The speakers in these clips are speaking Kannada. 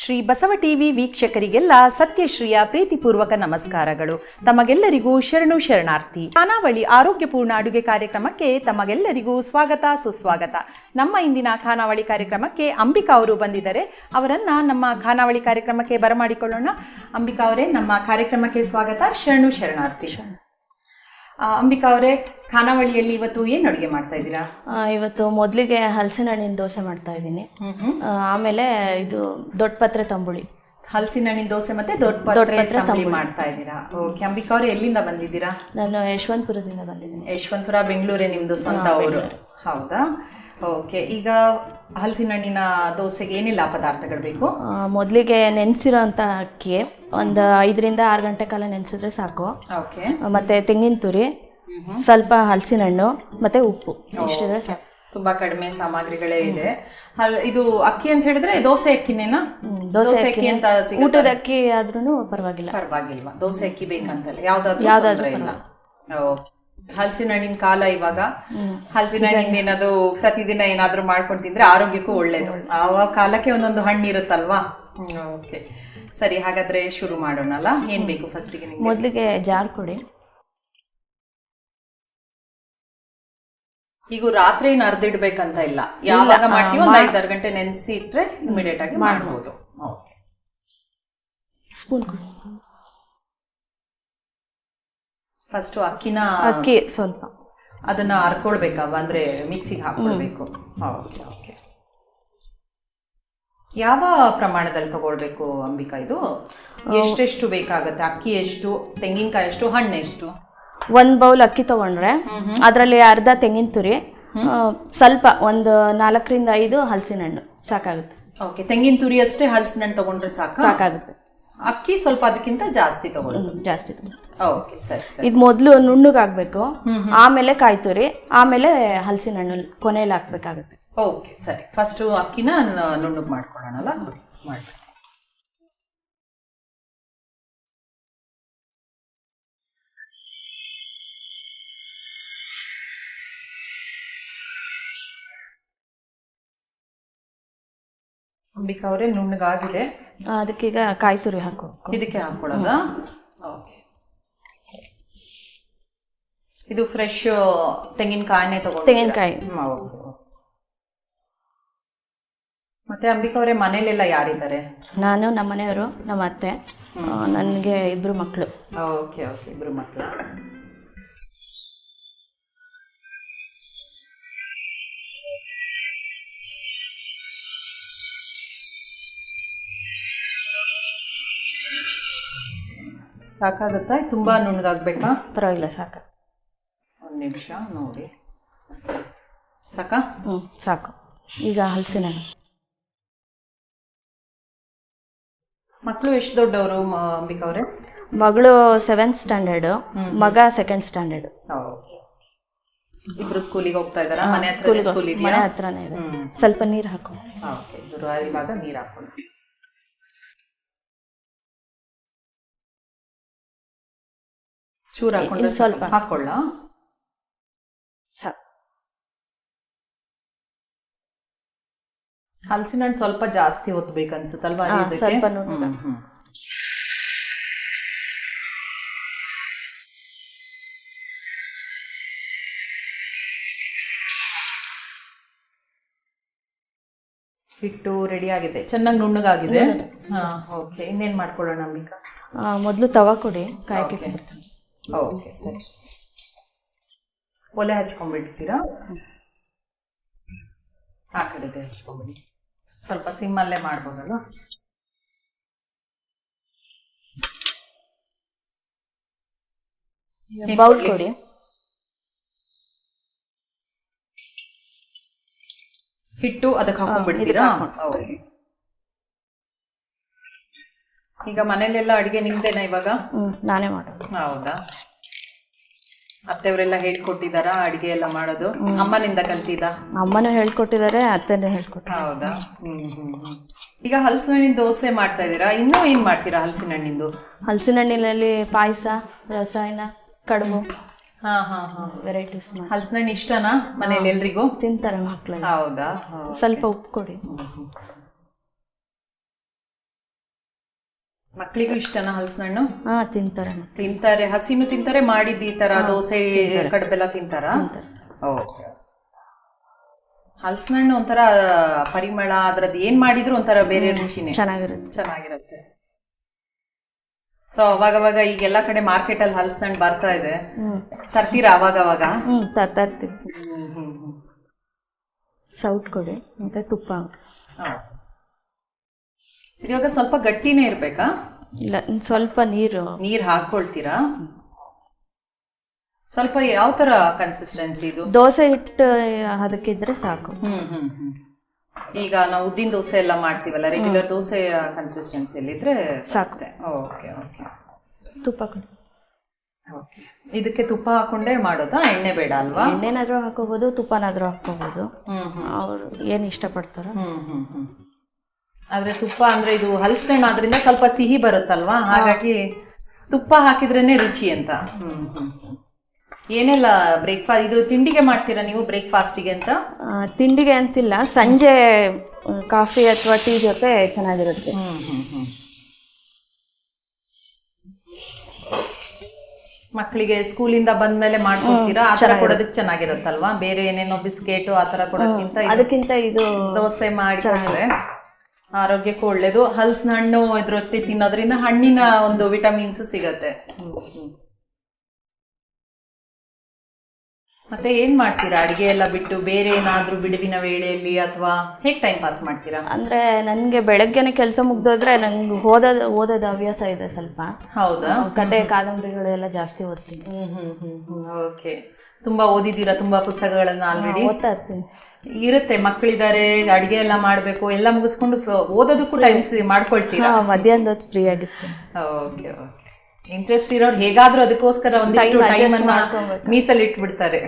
ಶ್ರೀ ಬಸವ ಟಿವಿ ವೀಕ್ಷಕರಿಗೆಲ್ಲ ಸತ್ಯಶ್ರೀಯ ಪ್ರೀತಿಪೂರ್ವಕ ನಮಸ್ಕಾರಗಳು. ತಮಗೆಲ್ಲರಿಗೂ ಶರಣು ಶರಣಾರ್ಥಿ. ಖಾನಾವಳಿ ಆರೋಗ್ಯಪೂರ್ಣ ಅಡುಗೆ ಕಾರ್ಯಕ್ರಮಕ್ಕೆ ತಮಗೆಲ್ಲರಿಗೂ ಸ್ವಾಗತ ಸುಸ್ವಾಗತ. ನಮ್ಮ ಇಂದಿನ ಖಾನಾವಳಿ ಕಾರ್ಯಕ್ರಮಕ್ಕೆ ಅಂಬಿಕಾ ಅವರು ಬಂದಿದ್ದಾರೆ. ಅವರನ್ನ ನಮ್ಮ ಖಾನಾವಳಿ ಕಾರ್ಯಕ್ರಮಕ್ಕೆ ಬರಮಾಡಿಕೊಳ್ಳೋಣ. ಅಂಬಿಕಾ ಅವರೇ, ನಮ್ಮ ಕಾರ್ಯಕ್ರಮಕ್ಕೆ ಸ್ವಾಗತ. ಶರಣು ಶರಣಾರ್ಥಿ. ಅಂಬಿಕಾ ಅವರೇ, ಖಾನಾವಳಿಯಲ್ಲಿ ಇವತ್ತು ಏನು ಅಡುಗೆ ಮಾಡ್ತಾ ಇದ್ದೀರಾ? ಇವತ್ತು ಮೊದಲಿಗೆ ಹಲಸಿನ ಹಣ್ಣಿನ ದೋಸೆ ಮಾಡ್ತಾ ಇದ್ದೀನಿ. ಆಮೇಲೆ ಇದು ದೊಡ್ಡ ಪತ್ರೆ ತಂಬುಳಿ. ಹಲಸಿನ ಹಣ್ಣಿನ ದೋಸೆ ಮತ್ತೆ ದೊಡ್ಡ ಪತ್ರೆ ತಂಬುಳಿ ಮಾಡ್ತಾ ಇದ್ದೀರಾ. ಓಕೆ. ಅಂಬಿಕಾ ಅವರೇ, ಎಲ್ಲಿಂದ ಬಂದಿದ್ದೀರಾ? ನಾನು ಯಶವಂತಪುರದಿಂದ ಬಂದಿದ್ದೀನಿ. ಯಶವಂತಪುರ, ಬೆಂಗಳೂರೇ ನಿಮ್ದು ಸ್ವಂತ ಊರು? ಹೌದಾ. ಓಕೆ. ಈಗ ಹಲಸಿನ ಹಣ್ಣಿನ ದೋಸೆಗೆ ಏನೆಲ್ಲ ಪದಾರ್ಥಗಳು ಬೇಕು? ಮೊದಲಿಗೆ ನೆನೆಸಿರೋ ಅಂತ ಅಕ್ಕಿ ಒಂದು 5 ರಿಂದ 6 ಗಂಟೆ ಕಾಲ ನೆನೆಸಿದ್ರೆ ಸಾಕು. ಓಕೆ. ಮತ್ತೆ ತೆಂಗಿನ ತುರಿ, ಸ್ವಲ್ಪ ಹಲಸಿನ ಹಣ್ಣು ಮತ್ತೆ ಉಪ್ಪು, ಇಷ್ಟಿದ್ರೆ ಸಾಕು. ತುಂಬಾ ಕಡಿಮೆ ಸಾಮಗ್ರಿಗಳೇ ಇದೆ. ಇದು ಅಕ್ಕಿ ಅಂತ ಹೇಳಿದ್ರೆ ದೋಸೆ ಅಕ್ಕಿನೇನಾ? ದೋಸೆ ಅಕ್ಕಿ ಅಂತ ಊಟದ ಅಕ್ಕಿ ಆದ್ರೂ ಪರವಾಗಿಲ್ವಾ? ದೋಸೆ ಅಕ್ಕಿ ಬೇಕಂತಲ್ಲ, ಯಾವ್ದಾದ್ರು ಇಲ್ಲ. ಹಲಸಿನ ಹಣ್ಣಿನ ಕಾಲ ಇವಾಗ. ಹಲಸಿನ ಹಣ್ಣಿಂದ ಏನಾದ್ರು ಪ್ರತಿದಿನ ಏನಾದ್ರು ಮಾಡ್ಕೊಂಡು ತಿಂದ್ರೆ ಆರೋಗ್ಯಕ್ಕೂ ಒಳ್ಳೇದು. ಆ ಕಾಲಕ್ಕೆ ಒಂದೊಂದು ಹಣ್ಣು ಇರುತ್ತಲ್ವಾ? ಓಕೆ, ಸರಿ. ಹಾಗಾದ್ರೆ ಶುರು ಮಾಡೋಣ ಅಲ್ಲ? ಏನ್ ಬೇಕು ಫಸ್ಟಿಗೆ? ಮೊದಲಿಗೆ ಜಾರ್ ಕೊಡಿ. ಈಗ ರಾತ್ರಿ ಅರ್ದಿಡ್ಬೇಕಂತ ಇಲ್ಲ, ಯಾವಾಗ ಮಾಡ್ತೀವಿ ಒಂದು 5-6 ಗಂಟೆ ನೆನೆಸಿ ಇಟ್ರೆ ಇಮಿಡಿಯೇಟ್ ಆಗಿ ಮಾಡ್ಬೋದು. ಸ್ಪೂನ್ ಕೊಡಿ. ಫಸ್ಟ್ ಅಕ್ಕಿ ಸ್ವಲ್ಪ ಅದನ್ನ ಹರ್ಕೊಳ್ಬೇಕವ, ಅಂದ್ರೆ ಮಿಕ್ಸಿಗೆ ಹಾಕೊಳ್ಬೇಕು. ಓಕೆ. ಯಾವ ಪ್ರಮಾಣದಲ್ಲಿ ತಗೊಳ್ಬೇಕು ಅಂಬಿಕಾ? ಇದು ಎಷ್ಟೆಷ್ಟು ಬೇಕಾಗತ್ತೆ? ಅಕ್ಕಿ ಎಷ್ಟು, ತೆಂಗಿನಕಾಯಿ ಎಷ್ಟು, ಹಣ್ಣು ಎಷ್ಟು? 1 ಬೌಲ್ ಅಕ್ಕಿ ತಗೊಂಡ್ರೆ ಅದರಲ್ಲಿ ಅರ್ಧ ತೆಂಗಿನ ತುರಿ, ಸ್ವಲ್ಪ ಒಂದು 4 ರಿಂದ 5 ಹಲಸಿನ ಹಣ್ಣು ಸಾಕಾಗುತ್ತೆ. ಓಕೆ. ತೆಂಗಿನ ತುರಿ ಅಷ್ಟೇ ಹಲಸಿನ ಹಣ್ಣು ತಗೊಂಡ್ರೆ ಸಾಕಾಗುತ್ತೆ. ಅಕ್ಕಿ ಸ್ವಲ್ಪ ಅದಕ್ಕಿಂತ ಜಾಸ್ತಿ ತಗೊಳ್ಳೋದು? ಜಾಸ್ತಿ. ಓಕೆ, ಸರಿ. ಇದು ಮೊದಲು ನುಣ್ಣಗಾಗಬೇಕು, ಆಮೇಲೆ ಕಾಯಿ ತುರಿ, ಆಮೇಲೆ ಹಲಸಿನ ಹಣ್ಣು ಕೊನೆಯಲ್ಲಿ ಹಾಕ್ಬೇಕಾಗುತ್ತೆ. ಓಕೆ, ಸರಿ. ಫಸ್ಟ್ ಅಕ್ಕಿನ ನುಣ್ಣಗೆ ಮಾಡ್ಕೊಳ್ಳೋಣಲ್ಲ? ಮಾಡಿ. ಅಂಬಿಕಾ ಅವರೇ, ನುಣ್ಣಗಾಗಿದೆ. ಅದಕ್ಕೀಗ ಕಾಯಿ ತುರಿ ಹಾಕಬೇಕು. ಇದಕ್ಕೆ ಹಾಕೊಳ್ಳೋದಾ? ಓಕೆ. ಇದು ಫ್ರೆಶ್ ತೆಂಗಿನಕಾಯಿನೇ ತಗೊಂಡು? ತೆಂಗಿನಕಾಯಿ. ಮತ್ತೆ ಅಂಬಿಕಾ ಅವರೇ, ಮನೇಲೆಲ್ಲ ಯಾರಿದ್ದಾರೆ? ನಾನು, ನಮ್ಮ ಮನೆಯವರು, ನಮ್ಮ ಅತ್ತೆ, ನನಗೆ 2 ಮಕ್ಕಳು. ಓಕೆ ಓಕೆ, 2 ಮಕ್ಕಳು. ಸಾಕಾಗುತ್ತಾ? ತುಂಬಾ ನುಣ್ಣಗಾಗ್ಬೇಕಾ? ಪರವಾಗಿಲ್ಲ, ಸಾಕು. 1 ನಿಮಿಷ ನೋಡಿ. ಸಾಕಾ? ಸಾಕು. ಈಗ ಹಲಸಿನ ಹಣ್ಣು. ಮಕ್ಕಳು ಎಷ್ಟು ದೊಡ್ಡವರು ಅಂಬಿಕಾ ಅವರೇ? ಮಗಳು 7th ಸ್ಟ್ಯಾಂಡರ್ಡ್, ಮಗ 2nd ಸ್ಟ್ಯಾಂಡರ್ಡ್. ಇಬ್ರು ಸ್ಕೂಲಿಗೆ ಹೋಗ್ತಾ ಇದ್ದಾರಾ? ಮನೆ ಹತ್ರನೇ ಇದೆ. ಸ್ವಲ್ಪ ನೀರು ಹಾಕೋ. ಇವಾಗ ನೀರು ಹಾಕೊಂಡು ಚೂರು ಹಾಕೊಂಡ್ರೆ ಸ್ವಲ್ಪ ಹಾಕೊಳ್ಳ. ಹಲಸಿನ ಹಣ್ಣು ಸ್ವಲ್ಪ ಜಾಸ್ತಿ ಹೊತ್ಬೇಕನ್ಸುತ್ತಲ್ವಾ? ಸ್ವಲ್ಪ ಹಿಟ್ಟು ರೆಡಿ ಆಗಿದೆ, ಚೆನ್ನಾಗಿ ನುಣ್ಣಗಾಗಿದೆ. ಓಕೆ, ಇನ್ನೇನ್ ಮಾಡ್ಕೊಳ್ಳೋಣ ಅಂಬಿಕಾ? ಮೊದಲು ತವಾ ಕೊಡಿ, ಕಾಯಕ್ಕೆ ಬಿಡ್ತೀನಿ. ಓಕೆ, ಸರಿ. ಒಲೆ ಹಚ್ಕೊಂಡ್ಬಿಡ್ತೀರಾ? ಆ ಕಡೆ ಹಚ್ಕೊಂಡ್ಬಿಡಿ. ಸ್ವಲ್ಪ ಸಿಮ್ಮಲ್ಲೇ ಮಾಡ್ಬೋದಲ್ಲ? ಬೌಲ್ ಕೊಡಿ. ಹಿಟ್ಟು ಅದಕ್ಕೆ ಹಾಕೊಂಡ್ಬಿಡ್ತೀರಾ? ಈಗ ಮನೇಲೆಲ್ಲ ಅಡಿಗೆ ನಿಮ್ದೇನಾ ಇವಾಗ? ನಾನೇ ಮಾಡೋದು. ಹೌದಾ? ಅತ್ತೆಯವರೆಲ್ಲ ಹೇಳ್ಕೊಟ್ಟಿದಾರ ಅಡಿಗೆ ಎಲ್ಲ ಮಾಡೋದು? ಅಮ್ಮನಿಂದ ಕಲ್ತಿದ್ದ? ಅಮ್ಮನೂ ಹೇಳ್ಕೊಟ್ಟಿದ್ದಾರೆ, ಅತ್ತೆನೂ ಹೇಳ್ಕೊಟ್ಟಿದ್ದಾರೆ. ಹೌದಾ? ಈಗ ಹಲಸಿನ ಹಣ್ಣಿನ ದೋಸೆ ಮಾಡ್ತಾ ಇದ್ದೀರಾ, ಇನ್ನೂ ಏನ್ ಮಾಡ್ತೀರಾ ಹಲಸಿನ ಹಣ್ಣಿಂದು? ಹಲಸಿನ ಹಣ್ಣಿನಲ್ಲಿ ಪಾಯಸ, ರಸಾಯನ, ಕಡುಬು, ವೆರೈಟೀಸ್. ಹಲಸಿನ ಹಣ್ಣು ಇಷ್ಟನಾ ಮನೇಲಿ ಎಲ್ರಿಗೂ? ತಿಂತಾರೆ ಮಕ್ಕಳು. ಹೌದಾ? ಸ್ವಲ್ಪ ಉಪ್ಪು ಕೊಡಿ. ಮಕ್ಕಳಿಗೂ ಇಷ್ಟನಾ ಹಲಸಿನ ಹಣ್ಣು? ಹಾ, ತಿಂತಾರೆ. ತಿಂತಾರೆ, ಹಸಿನು ತಿಂತಾರೆ, ಮಾಡಿದ್ದು ಈ ತರ ದೋಸೆ ಕಡುಬೆಲ್ಲ ತಿಂತಾರ? ಓಕೆ. ಹಲಸಿನ ಹಣ್ಣು ಒಂಥರ ಪರಿಮಳ, ಅದ್ರದ್ದು ಏನ್ ಮಾಡಿದ್ರು ಒಂಥರ ಬೇರೆ ರುಚಿನೇ, ಚೆನ್ನಾಗಿರುತ್ತೆ. ಸೊ ಅವಾಗವಾಗ ಈಗೆಲ್ಲ ಕಡೆ ಮಾರ್ಕೆಟ್ ಅಲ್ಲಿ ಹಲಸಿನ ಹಣ್ಣು ಬರ್ತಾ ಇದೆ, ತರ್ತೀರಾ ಅವಾಗವಾಗ? ತರ್ತೀವಿ. ಸೌಟ್ ಕೊಡಿ ಮತ್ತೆ ತುಪ್ಪ. ಇವಾಗ ಸ್ವಲ್ಪ ಗಟ್ಟಿನೇ ಇರ್ಬೇಕಾ? ಇಲ್ಲ, ಸ್ವಲ್ಪ ನೀರು ಹಾಕೊಳ್ತೀರಾ? ಸ್ವಲ್ಪ ಯಾವ ತರ ಕನ್ಸಿಸ್ಟೆನ್ಸಿ ಇದು? ದೋಸೆ ಹಿಟ್ಟು ಅದಕ್ಕಿದ್ರೆ ಸಾಕು. ಈಗ ನಾವು ಉದ್ದಿನ ದೋಸೆ ಎಲ್ಲ ಮಾಡ್ತೀವಲ್ಲ, ರೆಗ್ಯುಲರ್ ದೋಸೆ ಕನ್ಸಿಸ್ಟೆನ್ಸಿಯಲ್ಲಿ ಇದ್ರೆ ಸಾಕು. Okay okay. ತುಪ್ಪ ಕೊಡಿ. ಓಕೆ. ಇದಕ್ಕೆ ತುಪ್ಪ ಹಾಕೊಂಡೇ ಮಾಡೋದಾ, ಎಣ್ಣೆ ಬೇಡ ಅಲ್ವಾ? ಎಣ್ಣೆನಾದ್ರೂ ಹಾಕೋಬಹುದು, ತುಪ್ಪನಾದ್ರೂ ಹಾಕೋಬಹುದು, ಅವ್ರು ಏನ್ ಇಷ್ಟಪಡ್ತಾರ. ಆದ್ರೆ ತುಪ್ಪ ಅಂದ್ರೆ ಇದು ಹಲಸಿನ ಹಣ್ಣು ಆದ್ರಿಂದ ಸ್ವಲ್ಪ ಸಿಹಿ ಬರುತ್ತಲ್ವಾ, ಹಾಗಾಗಿ ತುಪ್ಪ ಹಾಕಿದ್ರೇನೆ ರುಚಿ ಅಂತ. ಏನೆಲ್ಲ ಬ್ರೇಕ್ಫಾಸ್ಟ್ ಇದು ತಿಂಡಿಗೆ ಮಾಡ್ತೀರಾ ನೀವು, ಬ್ರೇಕ್ಫಾಸ್ಟಿಗೆ ಅಂತ? ತಿಂಡಿಗೆ ಅಂತಿಲ್ಲ, ಸಂಜೆ ಕಾಫಿ ಅಥವಾ ಟೀ ಜೊತೆ ಚೆನ್ನಾಗಿರುತ್ತೆ. ಮಕ್ಕಳಿಗೆ ಸ್ಕೂಲಿಂದ ಬಂದ್ಮೇಲೆ ಮಾಡ್ಕೊಡ್ತೀರಾ? ಆತರ ಕೊಡೋದಕ್ಕೆ ಚೆನ್ನಾಗಿರುತ್ತಲ್ವಾ? ಬೇರೆ ಏನೇನೋ ಬಿಸ್ಕೆಟ್ ಆತರ ಕೊಡೋದಕ್ಕಿಂತ ಅದಕ್ಕಿಂತ ಇದು ದೋಸೆ ಮಾಡಿಕೊಂಡ್ರೆ ಆರೋಗ್ಯಕ್ಕೂ ಒಳ್ಳೇದು. ಹಲಸಿನ ಹಣ್ಣು ಇದ್ರೊತ್ತಿ ತಿನ್ನೋದ್ರಿಂದ ಹಣ್ಣಿನ ಒಂದು ವಿಟಮಿನ್ಸ್ ಸಿಗತ್ತೆ. ಮತ್ತೆ ಏನ್ ಮಾಡ್ತೀರಾ ಅಡಿಗೆ ಎಲ್ಲ ಬಿಟ್ಟು? ಬೇರೆ ಏನಾದ್ರೂ ಬಿಡುವಿನ ವೇಳೆಯಲ್ಲಿ ಅಥವಾ ಹೇಗ್ ಟೈಮ್ ಪಾಸ್ ಮಾಡ್ತೀರಾ? ಅಂದ್ರೆ ನನ್ಗೆ ಬೆಳಗ್ಗೆನೆ ಕೆಲಸ ಮುಗ್ದೋದ್ರೆ ನಂಗೆ ಓದೋದ ಹವ್ಯಾಸ ಇದೆ ಸ್ವಲ್ಪ. ಹೌದಾ? ಕತೆ ಕಾದಂಬರಿಗಳು ಎಲ್ಲ ಜಾಸ್ತಿ ಓದ್ತೀನಿ. ಓಕೆ. ತುಂಬಾ ಓದಿದ್ದೀರಾ? ತುಂಬಾ ಪುಸ್ತಕಗಳನ್ನ ಆಲ್ರೆಡಿ ಓದ್ತಾ ಇರ್ತೀನಿ. ಇರುತ್ತೆ, ಮಕ್ಕಳಿದ್ದಾರೆ, ಅಡಿಗೆ ಎಲ್ಲ ಮಾಡ್ಬೇಕು, ಎಲ್ಲ ಮುಗಿಸ್ಕೊಂಡು ಓದೋದಕ್ಕೂ ಟೈಮ್ ಮಾಡ್ಕೊಳ್ತೀರಾ? ಮಧ್ಯಾಹ್ನದ ಹೊತ್ತು ಫ್ರೀ ಆಗಿರ್ತೀನಿ. Okay okay. ಇಂಟ್ರೆಸ್ಟ್ ಇರೋರು ಹೇಗಾದ್ರೂ ಅದಕ್ಕೋಸ್ಕರ ಒಂದಿಷ್ಟು ಟೈಮ್ ಅನ್ನ ಮೀಸಲಿಟ್ಬಿಡ್ತಾರೆ.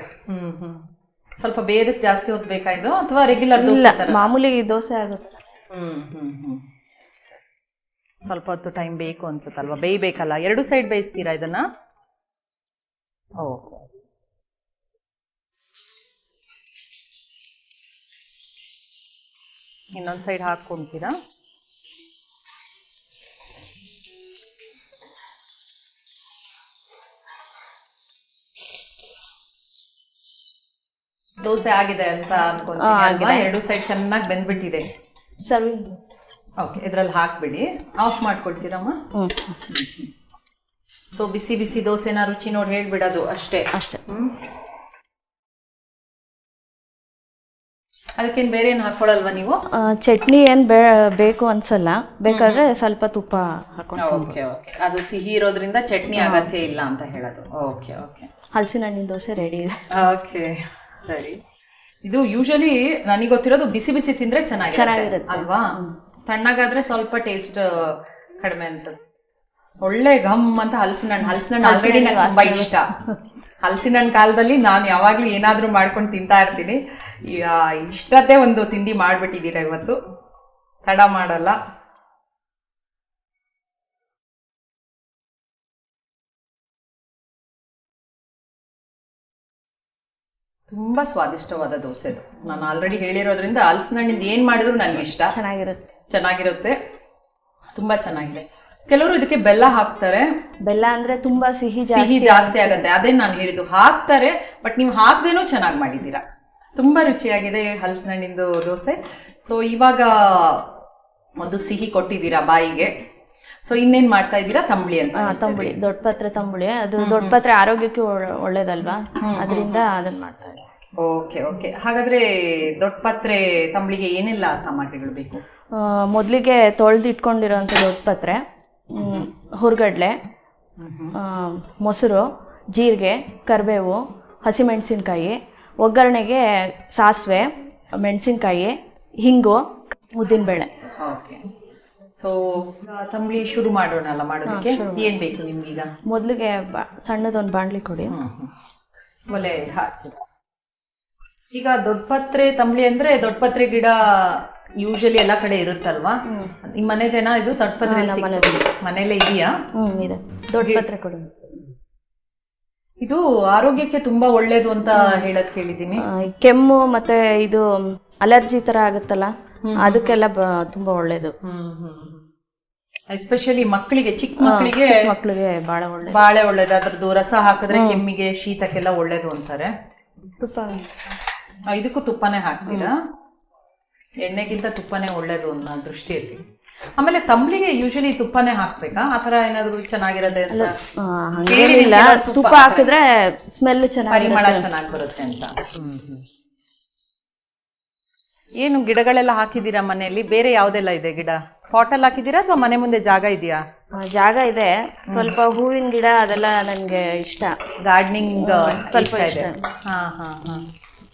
ಸ್ವಲ್ಪ ಬೇರೆ ಜಾಸ್ತಿ ಓದ್ಬೇಕಾಯ್ತು ಅಥವಾ ರೆಗ್ಯುಲರ್? ಮಾಮೂಲಿ ದೋಸೆ ಆಗುತ್ತೆ. ಸ್ವಲ್ಪ ಹೊತ್ತು ಟೈಮ್ ಬೇಕು ಅನ್ಸುತ್ತಲ್ವಾ? ಬೇಯ್ಬೇಕಲ್ಲ, ಎರಡು ಸೈಡ್ ಬೇಯಿಸ್ತೀರಾ ಇದನ್ನ? ಓಕೆ. ಇನ್ನೊಂದ್ ಸೈಡ್ ಹಾಕೊಂತೀರಾ? ದೋಸೆ ಆಗಿದೆ ಅಂತ ಅನ್ಕೊಂತೀನಿ. ಎರಡು ಸೈಡ್ ಚೆನ್ನಾಗಿ ಬೆಂದ್ಬಿಟ್ಟಿದೆ. ಸರ್ವಿಂಗ್. ಓಕೆ, ಇದ್ರಲ್ಲಿ ಹಾಕ್ಬಿಡಿ. ಆಫ್ ಮಾಡ್ಕೊಳ್ತೀರಮ್ಮ? ಸೊ ಬಿಸಿ ಬಿಸಿ ದೋಸೆನ ರುಚಿ ನೋಡಿ ಹೇಳ್ಬಿಡೋದು ಅಷ್ಟೇ. ಅದಕ್ಕೇನು ಬೇರೆ ಏನು ಹಾಕೊಳ್ಳಲ್ವಾ ನೀವು? ಚಟ್ನಿ ಏನು ಬೇಕು ಅನ್ಸಲ್ಲ, ಬೇಕಾದ್ರೆ ಸ್ವಲ್ಪ ತುಪ್ಪ ಹಾಕೊಂಡು. Okay okay. ಅದು ಸಿಹಿ ಇರೋದ್ರಿಂದ ಚಟ್ನಿ ಅಗತ್ಯ ಇಲ್ಲ ಅಂತ ಹೇಳೋದು. Okay okay. ಹಲಸಿನ ಹಣ್ಣಿನ ದೋಸೆ ರೆಡಿ ಇದೆ. ಓಕೆ ಸರಿ. ಇದು ಯೂಶಲಿ ನನಗೆ ಗೊತ್ತಿರೋದು ಬಿಸಿ ಬಿಸಿ ತಿಂದ್ರೆ ಚೆನ್ನಾಗಿರುತ್ತೆ ಅಲ್ವಾ? ತಣ್ಣಗಾದ್ರೆ ಸ್ವಲ್ಪ ಟೇಸ್ಟ್ ಕಡಿಮೆ ಅನ್ಸುತ್ತೆ. ಒಳ್ಳೆ ಘಮ್ ಅಂತ ಹಲಸಿನ ಹಣ್ಣು ಆಲ್ರೆಡಿ ನಂಗೆ ತುಂಬಾ ಇಷ್ಟ. ಹಲಸಿನ ಹಣ್ಣು ಕಾಲದಲ್ಲಿ ನಾನು ಯಾವಾಗ್ಲೂ ಏನಾದ್ರೂ ಮಾಡ್ಕೊಂಡು ತಿಂತಾ ಇರ್ತೀನಿ. ಈಗ ಇಷ್ಟದೇ ಒಂದು ತಿಂಡಿ ಮಾಡ್ಬಿಟ್ಟಿದ್ದೀರಾ ಇವತ್ತು, ತಡ ಮಾಡಲ್ಲ. ತುಂಬಾ ಸ್ವಾದಿಷ್ಟವಾದ ದೋಸೆ ಇದು. ನಾನು ಆಲ್ರೆಡಿ ಹೇಳಿರೋದ್ರಿಂದ ಹಲಸಿನ ಹಣ್ಣಿಂದ ಏನ್ ಮಾಡಿದ್ರು ನನ್ಗೆ ಇಷ್ಟ. ಚೆನ್ನಾಗಿರುತ್ತೆ, ತುಂಬಾ ಚೆನ್ನಾಗಿದೆ. ಕೆಲವರು ಇದಕ್ಕೆ ಬೆಲ್ಲ ಹಾಕ್ತಾರೆ. ಬೆಲ್ಲ ಅಂದ್ರೆ ತುಂಬಾ ಸಿಹಿ ಜಾಸ್ತಿ ಆಗುತ್ತೆ, ಅದೇ ನಾನು ಹೇಳಿದ್ದು. ಹಾಕ್ತಾರೆ, ಬಟ್ ನೀವು ಹಾಕ್ದೇನೂ ಚೆನ್ನಾಗಿ ಮಾಡಿದ್ದೀರಾ. ತುಂಬಾ ರುಚಿಯಾಗಿದೆ ಹಲಸಿನ ಹಣ್ಣಿಂದು ದೋಸೆ. ಸೊ ಇವಾಗ ಒಂದು ಸಿಹಿ ಕೊಟ್ಟಿದ್ದೀರಾ ಬಾಯಿಗೆ. ಸೊ ಇನ್ನೇನ್ ಮಾಡ್ತಾ ಇದ್ದೀರಾ? ತಂಬುಳಿ ಅಂತ. ತಂಬುಳಿ, ದೊಡ್ಡ ಪತ್ರೆ ತಂಬುಳಿ. ಅದು ದೊಡ್ಡ ಪತ್ರೆ ಆರೋಗ್ಯಕ್ಕೆ ಒಳ್ಳೇದಲ್ವಾ, ಅದರಿಂದ ಅದನ್ನ ಮಾಡ್ತಾ ಇದ್ದೀನಿ. Okay okay. ಹಾಗಾದ್ರೆ ದೊಡ್ಡ ಪತ್ರೆ ತಂಬುಳಿಗೆ ಏನೆಲ್ಲ ಸಾಮಗ್ರಿಗಳು ಬೇಕು? ಮೊದಲಿಗೆ ತೊಳೆದಿಟ್ಕೊಂಡಿರೋಂಥ ದೊಡ್ಡ ಪತ್ರೆ, ಹುರ್ಗಡ್ಲೆ, ಮೊಸರು, ಜೀರಿಗೆ, ಕರಿಬೇವು, ಹಸಿಮೆಣಸಿನ್ಕಾಯಿ, ಒಗ್ಗರಣೆಗೆ ಸಾಸಿವೆ, ಮೆಣಸಿನ್ಕಾಯಿ, ಹಿಂಗು, ಉದ್ದಿನಬೇಳೆ. ಓಕೆ. ಸೊ ತಂಬುಳಿ ಶುರು ಮಾಡೋಣಲ್ಲ ಮಾಡೋದಕ್ಕೆ. ಏನ್ ಬೇಕು ನಿಮ್ಗೀಗ? ಮೊದಲಿಗೆ ಸಣ್ಣದೊಂದು ಬಾಣಲಿ ಕೊಡಿ. ಒಲೆ ಹಚ್ಚಿ. ಈಗ ದೊಡ್ಡಪತ್ರೆ ತಂಬುಳಿ ಅಂದ್ರೆ ದೊಡ್ಡಪತ್ರೆ ಗಿಡ ಯೂಶಲಿ ಎಲ್ಲಾ ಕಡೆ ಇರುತ್ತಲ್ವಾ? ನಿಮ್ ಮನೆದೇನಾ ಇದು? ದೊಡ್ಡಪತ್ರೆ ಮನೇಲೆ ಇದೆಯಾ? ಇದೆ. ದೊಡ್ಡ ಪತ್ರೆ ಕೊಡಿ. ಇದು ಆರೋಗ್ಯಕ್ಕೆ ತುಂಬಾ ಒಳ್ಳೇದು ಅಂತ ಹೇಳದ್ ಕೇಳಿದೀನಿ. ಕೆಮ್ಮು ಮತ್ತೆ ಇದು ಅಲರ್ಜಿ ತರ ಆಗುತ್ತಲ್ಲ, ಅದಕ್ಕೆಲ್ಲ ತುಂಬಾ ಒಳ್ಳೇದು. ಎಸ್ಪೆಷಲಿ ಮಕ್ಕಳಿಗೆ, ಚಿಕ್ಕ ಮಕ್ಕಳಿಗೆ ಮಕ್ಕಳಿಗೆ ಬಹಳ ಒಳ್ಳೆ. ಬಾಳೆ ಒಳ್ಳೇದು, ಅದ್ರದ್ದು ರಸ ಹಾಕಿದ್ರೆ ಕೆಮ್ಮಿಗೆ ಶೀತಕ್ಕೆಲ್ಲ ಒಳ್ಳೇದು ಅಂತಾರೆ. ತುಪ್ಪ ಇದಕ್ಕೂ ತುಪ್ಪನೇ ಹಾಕ್ತೀರಾ? ಎಣ್ಣೆಗಿಂತ ತುಪ್ಪನೇ ಒಳ್ಳೇದು ಅನ್ನೋ ದೃಷ್ಟಿಯಲ್ಲಿ. ಆಮೇಲೆ ತಂಬ್ಳಿಗೆ ಯೂಶಲಿ ತುಪ್ಪನೇ ಹಾಕ್ಬೇಕಾ, ಆತರ ಏನಾದ್ರು ಚೆನ್ನಾಗಿರತ್ತೆ ಅಂತ? ಹಂಗೇನಿಲ್ಲ, ತುಪ್ಪ ಹಾಕಿದ್ರೆ ಸ್ಮೆಲ್ ಚೆನ್ನಾಗಿ, ಪರಿಮಳ ಚೆನ್ನಾಗಿ ಬರುತ್ತೆ ಅಂತ. ಏನು ಗಿಡಗಳೆಲ್ಲ ಹಾಕಿದ್ದೀರಾ ಮನೆಯಲ್ಲಿ? ಬೇರೆ ಯಾವ್ದೆಲ್ಲ ಇದೆ ಗಿಡ? ಪಾಟಲ್ಲಿ ಹಾಕಿದ್ದೀರಾ ಅಥವಾ ಮನೆ ಮುಂದೆ ಜಾಗ ಇದೆಯಾ? ಜಾಗ ಇದೆ, ಸ್ವಲ್ಪ ಹೂವಿನ ಗಿಡ ಅದೆಲ್ಲ ನನ್ಗೆ ಇಷ್ಟ. ಗಾರ್ಡನಿಂಗ್ ಸ್ವಲ್ಪ ಇಷ್ಟ. ಹಾ ಹಾ ಹಾ.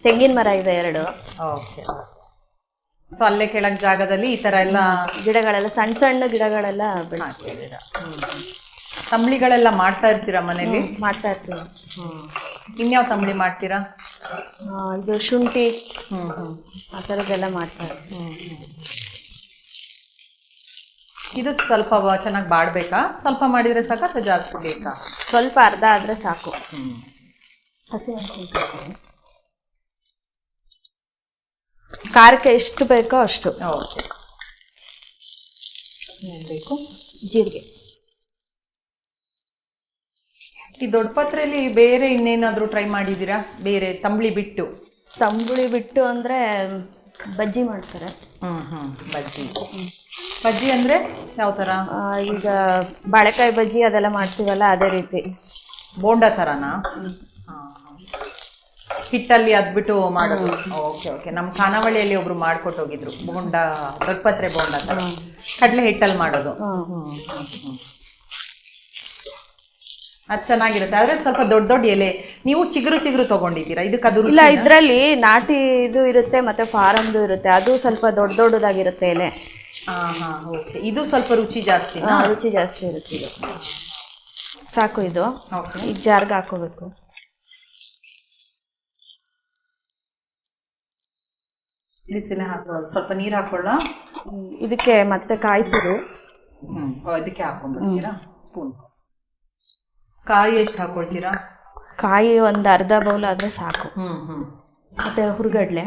ತೆಂಗಿನ ಮರ ಇದೆ 2. ಓಕೆ. ಸೊ ಅಲ್ಲೇ ಕೆಳಗ್ ಜಾಗದಲ್ಲಿ ಈ ತರ ಎಲ್ಲ ಗಿಡಗಳೆಲ್ಲ, ಸಣ್ಣ ಸಣ್ಣ ಗಿಡಗಳೆಲ್ಲ ಹಾಕಿದ್ದೀರಾ. ತಂಬ್ಳಿಗಳೆಲ್ಲ ಮಾಡ್ತಾ ಇರ್ತೀರಾ ಮನೇಲಿ? ಮಾಡ್ತಾ ಇರ್ತೀವಿ. ಇನ್ಯಾವ ತಂಬ್ಳಿ ಮಾಡ್ತೀರಾ? ಇದು ಶುಂಠಿ ಆ ಥರದ್ದೆಲ್ಲ ಮಾಡ್ತಾರೆ. ಇದು ಸ್ವಲ್ಪ ಚೆನ್ನಾಗಿ ಬಾಡ್ಬೇಕಾ? ಸ್ವಲ್ಪ ಮಾಡಿದ್ರೆ ಸಾಕು ಅಥವಾ ಜಾಸ್ತಿ ಬೇಕಾ? ಸ್ವಲ್ಪ ಅರ್ಧ ಆದ್ರೆ ಸಾಕು. ಹಸಿಮೆಣಸಿನಕಾಯಿ ಖಾರಕ್ಕೆ ಎಷ್ಟು ಬೇಕೋ ಅಷ್ಟು. ಓಕೆ. ಬೇಕು ಜೀರಿಗೆ. ಈ ದೊಡ್ಡ ಪತ್ರೆಯಲ್ಲಿ ಬೇರೆ ಇನ್ನೇನಾದ್ರೂ ಟ್ರೈ ಮಾಡಿದ್ದೀರಾ? ಬೇರೆ ತಂಬ್ಳಿ ಬಿಟ್ಟು? ತಂಬುಳಿ ಬಿಟ್ಟು ಅಂದ್ರೆ ಬಜ್ಜಿ ಮಾಡ್ತಾರೆ. ಬಜ್ಜಿ. ಬಜ್ಜಿ ಅಂದ್ರೆ ಯಾವ ತರ? ಈಗ ಬಾಳೆಕಾಯಿ ಬಜ್ಜಿ ಅದೆಲ್ಲ ಮಾಡ್ತೀವಲ್ಲ, ಅದೇ ರೀತಿ. ಬೋಂಡ ತರನಾ? ಹಿಟ್ಟಲ್ಲಿ ಅದ್ಬಿಟ್ಟು ಮಾಡೋದು. Okay okay. ನಮ್ಮ ಖಾನಾವಳಿಯಲ್ಲಿ ಒಬ್ರು ಮಾಡ್ಕೊಟ್ಟು ಹೋಗಿದ್ರು, ಬೋಂಡ, ದೊಡ್ಡಪತ್ರೆ ಬೋಂಡ ತರ, ಕಡಲೆ ಹಿಟ್ಟಲ್ಲಿ ಮಾಡೋದು. ಅದು ಚೆನ್ನಾಗಿರುತ್ತೆ. ಆದ್ರೆ ಸ್ವಲ್ಪ ದೊಡ್ಡ ದೊಡ್ಡ ಎಲೆ. ನೀವು ಚಿಗುರು ಚಿಗುರು ತಗೊಂಡಿದ್ದೀರಾ? ಇದಕ್ಕೆ ಅದು ಇಲ್ಲ, ಇದ್ರಲ್ಲಿ ನಾಟಿ ಇದು ಇರುತ್ತೆ ಮತ್ತೆ ಫಾರಮ್ದು ಇರುತ್ತೆ, ಅದು ಸ್ವಲ್ಪ ದೊಡ್ಡ ದೊಡ್ಡದಾಗಿರುತ್ತೆ ಎಲೆ. ಓಕೆ. ಇದು ಸ್ವಲ್ಪ ರುಚಿ ಜಾಸ್ತಿ. ರುಚಿ ಜಾಸ್ತಿ ಇರುತ್ತೆ. ಇದು ಸಾಕು. ಇದು ಈಗ ಜಾರ್ಗೆ ಹಾಕೋಬೇಕು. ಬಿಸಿಲೆ ಹಾಕೊಳ್ಳೋದು. ಸ್ವಲ್ಪ ನೀರು ಹಾಕೊಳ್ಳ. ಇದಕ್ಕೆ ಮತ್ತೆ ಕಾಯಿ ತುರಿ. ಅದಕ್ಕೆ ಹಾಕೊಂಡ್ಬಿಡ್ತೀರಾ? ಸ್ಪೂನ್. ಕಾಯಿ ಎಷ್ಟು ಹಾಕೊಳ್ತೀರಾ? ಕಾಯಿ ಒಂದು ಅರ್ಧ ಬೌಲ್ ಆದ್ರೆ ಸಾಕು. ಮತ್ತೆ ಹುರ್ಗಡ್ಲೆ.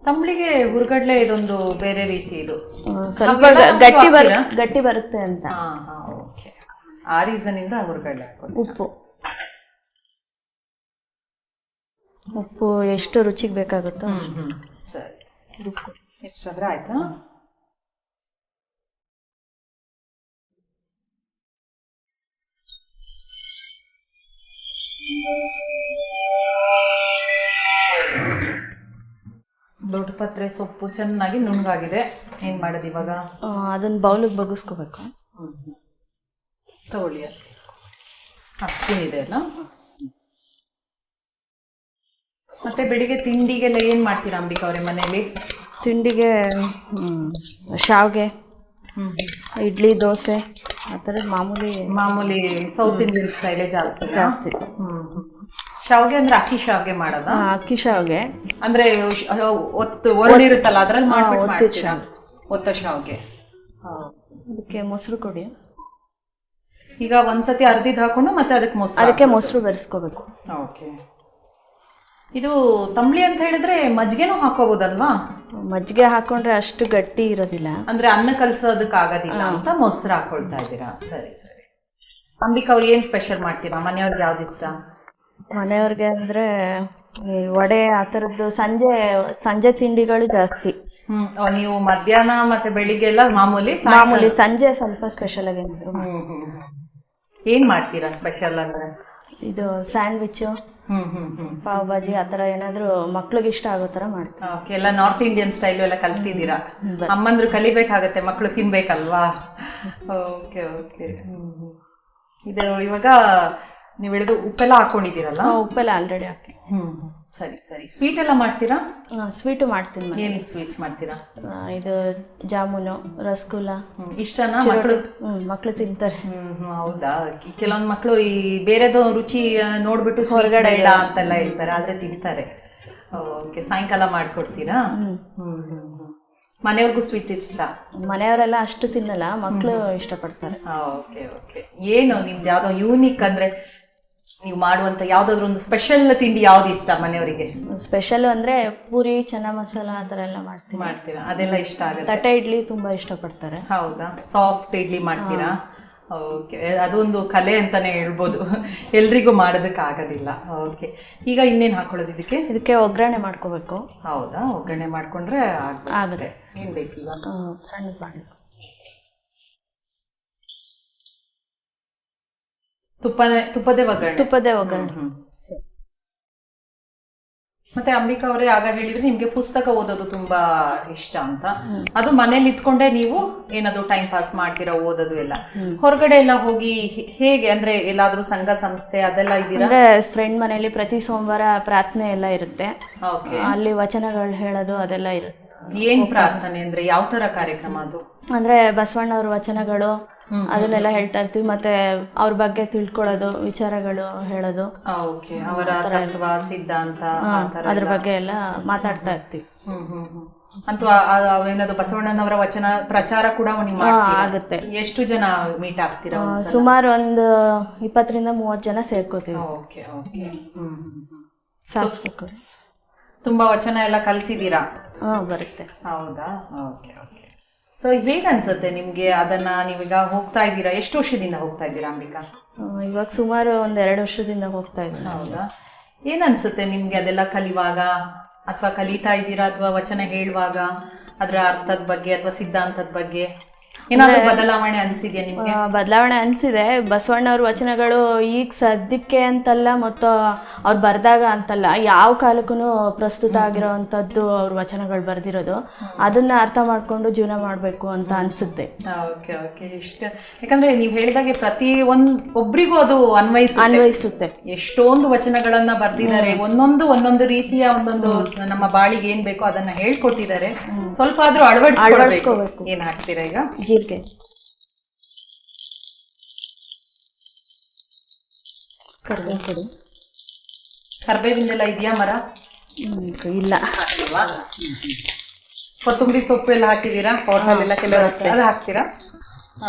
ತಂಬ್ಳಿಗೆ ಹುರ್ಗಡ್ಲೆ ಇದೊಂದು ಬೇರೆ ರೀತಿ. ಇದು ಸ್ವಲ್ಪ ಗಟ್ಟಿ ಬರುತ್ತೆ ಅಂತ. ಓಕೆ. ಆ ರೀಸನ್ ಇಂದ ಹುರ್ಗಡ್ಲೆ. ಉಪ್ಪು ಎಷ್ಟು ರುಚಿಗೆ ಬೇಕಾಗುತ್ತೋ. ಸರಿ. ಎಷ್ಟಾದ್ರೆ ಆಯ್ತಾ? ದೊಡ್ಡ ಪತ್ರೆ ಸೊಪ್ಪು ಚೆನ್ನಾಗಿ ನುಣ್ಣಗಾಗಿದೆ. ಏನ್ ಮಾಡೋದು ಇವಾಗ? ಅದನ್ನ ಬೌಲಿಗೆ ಬಗ್ಗಿಸ್ಕೋಬೇಕು. ತಗೊಳ್ಳಿ. ಸ್ಪೂನ್ ಇದೆ ಅಲ್ಲ? ಮತ್ತೆ ಬೆಳಿಗ್ಗೆ ತಿಂಡಿಗೆಲ್ಲ ಏನ್ ಮಾಡ್ತೀರಾ ಅಂಬಿಕಾ ಅವ್ರೆ ಮನೇಲಿ? ತಿಂಡಿಗೆ ಶಾವ್ಗೆ, ಇಡ್ಲಿ, ದೋಸೆ ಆ ಥರದ್ದು ಮಾಮೂಲಿ ಸೌತ್ ಇಂಡಿಯನ್ ಸ್ಟೈಲೇ ಜಾಸ್ತಿ. ಶಾವ್ಗೆ ಅಂದ್ರೆ ಅಕ್ಕಿ ಶಾವ್ಗೆ ಮಾಡೋದಾ? ಅಕ್ಕಿ ಶಾವ್ಗೆ ಅಂದ್ರೆ ಒರಳಿರುತ್ತಲ್ಲ ಅದ್ರಲ್ಲಿ ಮಾಡ್ಬಿಟ್ಟು ಒತ್ತ ಶಾವ್ಗೆ. ಅದಕ್ಕೆ ಮೊಸರು ಕೊಡಿ. ಈಗ ಒಂದ್ಸತಿ ಅರ್ದಿದ್ ಹಾಕೊಂಡು ಮತ್ತೆ ಅದಕ್ಕೆ ಮೊಸರು ಬೆರೆಸ್ಕೋಬೇಕು. ಓಕೆ. ಇದು ತಂಬ್ಳಿ ಅಂತ ಹೇಳಿದ್ರೆ ಮಜ್ಜಿಗೆನೂ ಹಾಕೋಬಹುದಲ್ವಾ? ಮಜ್ಜಿಗೆ ಹಾಕೊಂಡ್ರೆ ಅಷ್ಟು ಗಟ್ಟಿ ಇರೋದಿಲ್ಲ, ಅಂದ್ರೆ ಅನ್ನ ಕಲ್ಸೋದಕ್ಕೆ ಆಗೋದಿಲ್ಲ ಅಂತ ಮೊಸರು ಹಾಕೊಳ್ತಾ ಇದ್ದೀರಾ. ಸರಿ ಸರಿ. ಅಂಬಿಕಾ ಅವ್ರು ಏನ್ ಸ್ಪೆಷಲ್ ಮಾಡ್ತೀರಾ? ಮನೆಯವ್ರಿಗೆ ಯಾವ್ದು ಇಷ್ಟ? ಮನೆಯವ್ರಿಗೆ ಅಂದ್ರೆ ವಡೆ ಆ ಥರದ್ದು ಸಂಜೆ ತಿಂಡಿಗಳು ಜಾಸ್ತಿ. ನೀವು ಮಧ್ಯಾಹ್ನ ಮತ್ತೆ ಬೆಳಿಗ್ಗೆ ಎಲ್ಲ ಮಾಮೂಲಿ, ಸಂಜೆ ಸ್ವಲ್ಪ ಸ್ಪೆಷಲ್ ಆಗಿ ಏನ್ ಮಾಡ್ತೀರಾ ಸ್ಪೆಷಲ್ ಅಂದ್ರೆ? ಇದು ಸ್ಯಾಂಡ್ವಿಚ್, ಪಾವ್ ಭಾಜಿ ಆ ಥರ ಏನಾದ್ರು ಮಕ್ಳಿಗೆ ಇಷ್ಟ ಆಗೋ ಥರ ಮಾಡ್ತೀವಿ. ಎಲ್ಲ ನಾರ್ತ್ ಇಂಡಿಯನ್ ಸ್ಟೈಲು ಎಲ್ಲ ಕಲ್ತಿದ್ದೀರಾ? ಅಮ್ಮಂದ್ರು ಕಲಿಬೇಕಾಗತ್ತೆ, ಮಕ್ಕಳು ತಿನ್ಬೇಕಲ್ವಾ? Okay okay. ಇದು ಇವಾಗ ನೀವು ಹೇಳಿದು ಉಪ್ಪೆಲ್ಲ ಹಾಕೊಂಡಿದ್ದೀರಲ್ಲ? ಉಪ್ಪೆಲ್ಲ ಆಲ್ರೆಡಿ ಹಾಕಿ. ಸರಿ ಸರಿ. ಸ್ವೀಟ್ ಎಲ್ಲ ಮಾಡ್ತೀರಾ? ಸ್ವೀಟು ಮಾಡ್ತೀನಿ. ಏನು ಸ್ವೀಟ್ಸ್ ಮಾಡ್ತೀರಾ? ಇದು ಜಾಮೂನು, ರಸಗುಲ್ಲ. ಇಷ್ಟನಾ ಮಕ್ಳು ತಿಂತಾರೆ. ಹೌದಾ? ಕೆಲವೊಂದು ಮಕ್ಕಳು ಈ ಬೇರೆದು ರುಚಿ ನೋಡ್ಬಿಟ್ಟು ಹೊರಗಡೆ ಇಲ್ಲ ಅಂತೆಲ್ಲ ಹೇಳ್ತಾರೆ, ಆದ್ರೆ ತಿಂತಾರೆ. ಓಕೆ. ಸಾಯಂಕಾಲ ಮಾಡ್ಕೊಡ್ತೀರಾ? ಮನೆಯವ್ರಿಗೂ ಸ್ವೀಟ್ ಇಷ್ಟ? ಮನೆಯವರೆಲ್ಲ ಅಷ್ಟು ತಿನ್ನಲ್ಲ, ಮಕ್ಕಳು ಇಷ್ಟಪಡ್ತಾರೆ. Okay okay. ಏನು ನಿಮ್ದು ಯಾವ್ದೋ ಯೂನಿಕ್ ಅಂದ್ರೆ ನೀವು ಮಾಡುವಂತ ಯಾವ್ದಾದ್ರು ಒಂದು ಸ್ಪೆಷಲ್ ತಿಂಡಿ ಯಾವ್ದು ಇಷ್ಟ ಮನೆಯವರಿಗೆ? ಸ್ಪೆಷಲ್ ಅಂದ್ರೆ ಪೂರಿ, ಚೆನ್ನ ಮಸಾಲ ಆ ಥರ ಎಲ್ಲ ಮಾಡ್ತೀರಾ? ಅದೆಲ್ಲ ಇಷ್ಟ ಆಗುತ್ತೆ. ತಟ್ಟೆ ಇಡ್ಲಿ ತುಂಬಾ ಇಷ್ಟಪಡ್ತಾರೆ. ಹೌದಾ? ಸಾಫ್ಟ್ ಇಡ್ಲಿ ಮಾಡ್ತೀರಾ? ಓಕೆ, ಅದೊಂದು ಕಲೆ ಅಂತಾನೆ ಹೇಳ್ಬೋದು. ಎಲ್ರಿಗೂ ಮಾಡೋದಕ್ಕೆ ಆಗೋದಿಲ್ಲ. ಓಕೆ, ಈಗ ಇನ್ನೇನು ಹಾಕೊಳ್ಳೋದು ಇದಕ್ಕೆ ಒಗ್ಗರಣೆ ಮಾಡ್ಕೋಬೇಕು. ಹೌದಾ? ಒಗ್ಗರಣೆ ಮಾಡ್ಕೊಂಡ್ರೆ ಆಗುತ್ತೆ. ಏನ್ ಬೇಕೀಗ? ಸಣ್ಣ ಬಾಣಲೆ, ತುಪ್ಪದೇ ಒಗ್ಗರಣೆ. ಮತ್ತೆ ಅಂಬಿಕಾ ಅವರೇ ಆಗ ಹೇಳಿದ್ರೆ ನಿಮ್ಗೆ ಪುಸ್ತಕ ಓದೋದು ತುಂಬಾ ಇಷ್ಟ ಅಂತ. ಅದು ಮನೇಲಿ ಇದ್ಕೊಂಡೆ ನೀವು ಏನಾದ್ರು ಟೈಮ್ ಪಾಸ್ ಮಾಡ್ತೀರಾ ಓದೋದು ಎಲ್ಲ? ಹೊರಗಡೆ ಎಲ್ಲ ಹೋಗಿ ಹೇಗೆ, ಅಂದ್ರೆ ಎಲ್ಲಾದ್ರೂ ಸಂಘ ಸಂಸ್ಥೆ ಅದೆಲ್ಲ ಇದ್ದೀರಾ? ಅಂದ್ರೆ ಫ್ರೆಂಡ್ ಮನೆಯಲ್ಲಿ ಪ್ರತಿ ಸೋಮವಾರ ಪ್ರಾರ್ಥನೆ ಎಲ್ಲ ಇರುತ್ತೆ. ಅಲ್ಲಿ ವಚನಗಳು ಹೇಳೋದು ಅದೆಲ್ಲ ಇರುತ್ತೆ. ಏನ್ ಪ್ರಾರ್ಥನೆ ಅಂದ್ರೆ ಯಾವ ತರ ಕಾರ್ಯಕ್ರಮ ಅದು? ಅಂದ್ರೆ ಬಸವಣ್ಣವ್ರ ವಚನಗಳು ಅದನ್ನೆಲ್ಲ ಹೇಳ್ತಾ ಇರ್ತೀವಿ. ಮತ್ತೆ ಅವ್ರ ಬಗ್ಗೆ ತಿಳ್ಕೊಳ್ಳೋದು, ವಿಚಾರಗಳು ಹೇಳೋದು, ಅವರ ತತ್ವ ಸಿದ್ಧಾಂತ ಅದ್ರ ಬಗ್ಗೆ ಎಲ್ಲ ಮಾತಾಡ್ತಾ ಇರ್ತೀವಿ. ಅಥವಾ ಏನಾದ್ರು ಬಸವಣ್ಣನವರ ವಚನ ಪ್ರಚಾರ ಕೂಡ ಆಗುತ್ತೆ. ಎಷ್ಟು ಜನ ಮೀಟ್ ಆಗ್ತೀರಾ? ಸುಮಾರು ಒಂದು 20-30 ಜನ ಸೇರ್ಕೋತೀವಿ. ಸಾಸ್ಬೇಕು. ತುಂಬಾ ವಚನ ಎಲ್ಲ ಕಲ್ತಿದ್ದೀರಾ? ಬರುತ್ತೆ. ಹೌದಾ? Okay okay. ಸೊ ಹೇಗೆ ಅನ್ಸುತ್ತೆ ನಿಮ್ಗೆ ಅದನ್ನ? ನೀವೀಗ ಹೋಗ್ತಾ ಇದ್ದೀರಾ, ಎಷ್ಟು ವರ್ಷದಿಂದ ಹೋಗ್ತಾ ಇದ್ದೀರಾ ಅಂಬಿಕಾ? ಇವಾಗ ಸುಮಾರು 1-2 ವರ್ಷದಿಂದ ಹೋಗ್ತಾ ಇದ್ದೀನಿ. ಹೌದಾ? ಏನ್ ಅನ್ಸುತ್ತೆ ನಿಮ್ಗೆ ಅದೆಲ್ಲ ಕಲಿಯುವಾಗ, ಅಥವಾ ಕಲಿತಾ ಇದ್ದೀರಾ, ಅಥವಾ ವಚನ ಹೇಳುವಾಗ ಅದ್ರ ಅರ್ಥದ ಬಗ್ಗೆ ಅಥವಾ ಸಿದ್ಧಾಂತದ ಬಗ್ಗೆ ಏನಾದ್ರು ಬದಲಾವಣೆ ಅನ್ಸಿದ್ಯಾ ನಿಮ್ಗೆ? ಬದಲಾವಣೆ ಅನ್ಸಿದೆ. ಬಸವಣ್ಣವ್ರ ವಚನಗಳು ಈಗ ಸದ್ಯಕ್ಕೆ ಅಂತಲ್ಲ, ಮತ್ತು ಅವ್ರು ಬರ್ದಾಗ ಅಂತಲ್ಲ, ಯಾವ ಕಾಲಕ್ಕೂ ಪ್ರಸ್ತುತ ಆಗಿರೋವಂಥದ್ದು ಅವ್ರ ವಚನಗಳು ಬರ್ದಿರೋದು. ಅದನ್ನ ಅರ್ಥ ಮಾಡ್ಕೊಂಡು ಜೀವನ ಮಾಡ್ಬೇಕು ಅಂತ ಅನ್ಸುತ್ತೆ. Okay okay. ಇಷ್ಟ, ಯಾಕಂದ್ರೆ ನೀವ್ ಹೇಳಿದಾಗೆ ಪ್ರತಿ ಒಬ್ರಿಗೂ ಅದು ಅನ್ವಯಿಸುತ್ತೆ. ಎಷ್ಟೊಂದು ವಚನಗಳನ್ನ ಬರ್ದಿದ್ದಾರೆ, ಒಂದೊಂದು ರೀತಿಯ ಒಂದೊಂದು ನಮ್ಮ ಬಾಳಿಗೆ ಏನ್ ಬೇಕೋ ಅದನ್ನ ಹೇಳ್ಕೊಟ್ಟಿದ್ದಾರೆ. ಸ್ವಲ್ಪ ಆದ್ರೂ ಅಳವಡಿಸ್ಕೊಳ್ಬೇಕು. ಏನ್ ಹಾಕ್ತೀರಾ ಈಗ? ಜೀರಿಗೆ, ಕರ್ಬೇವಿಂದೆಲ್ಲ ಇದೆಯಾ ಮರ? ಇಲ್ಲ. ಕೊತ್ತಂಬರಿ ಸೊಪ್ಪು ಎಲ್ಲ ಹಾಕಿದೀರಾ? ಹೋಟೆಲ್ ಅದು ಹಾಕ್ತೀರಾ?